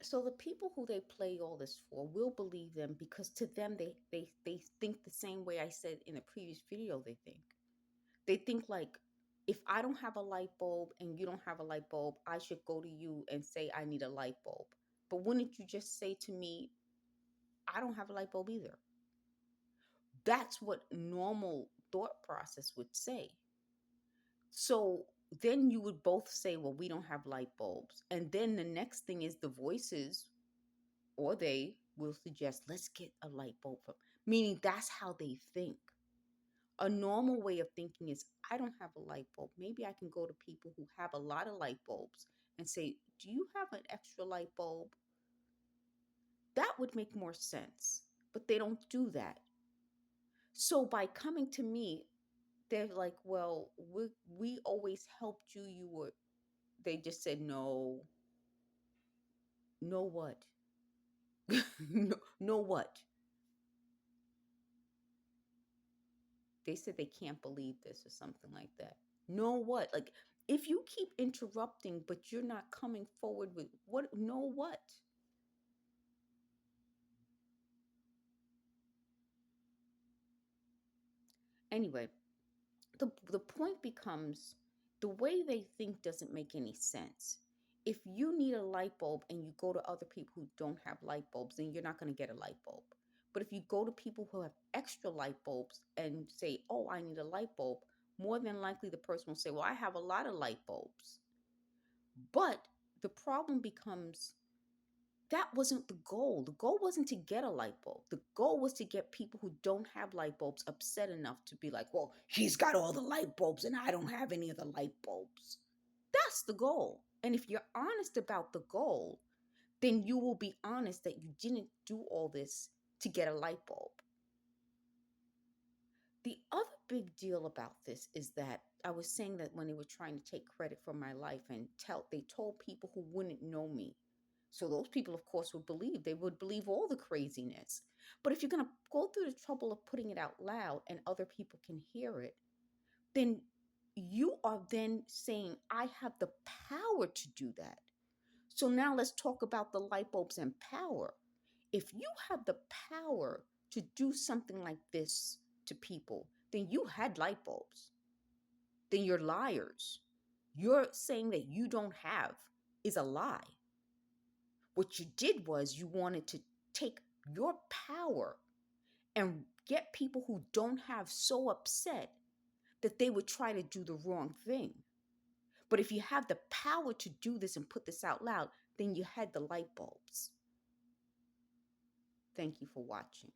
So the people who they play all this for will believe them because to them they think the same way I said in a previous video they think. They think like, if I don't have a light bulb and you don't have a light bulb, I should go to you and say I need a light bulb. But wouldn't you just say to me, I don't have a light bulb either? That's what normal thought process would say. So then you would both say, well, we don't have light bulbs. And then the next thing is the voices or they will suggest, let's get a light bulb from, meaning that's how they think. A normal way of thinking is, I don't have a light bulb. Maybe I can go to people who have a lot of light bulbs and say, do you have an extra light bulb? That would make more sense. But they don't do that. So by coming to me, they're like, well, we always helped you. You were, they just said, no, no what? No, no what? They said they can't believe this or something like that. No what? Like, if you keep interrupting, but you're not coming forward with what, no what? Anyway, the point becomes the way they think doesn't make any sense. If you need a light bulb and you go to other people who don't have light bulbs, then you're not going to get a light bulb. But if you go to people who have extra light bulbs and say, oh, I need a light bulb, more than likely the person will say, well, I have a lot of light bulbs. But the problem becomes that wasn't the goal. The goal wasn't to get a light bulb. The goal was to get people who don't have light bulbs upset enough to be like, well, he's got all the light bulbs and I don't have any of the light bulbs. That's the goal. And if you're honest about the goal, then you will be honest that you didn't do all this to get a light bulb. The other big deal about this is that I was saying that when they were trying to take credit for my life and they told people who wouldn't know me. So those people, of course, they would believe all the craziness. But if you're going to go through the trouble of putting it out loud and other people can hear it, then you are then saying, I have the power to do that. So now let's talk about the light bulbs and power. If you have the power to do something like this to people, then you had light bulbs. Then you're liars. You're saying that you don't have is a lie. What you did was you wanted to take your power and get people who don't have so upset that they would try to do the wrong thing. But if you have the power to do this and put this out loud, then you had the light bulbs. Thank you for watching.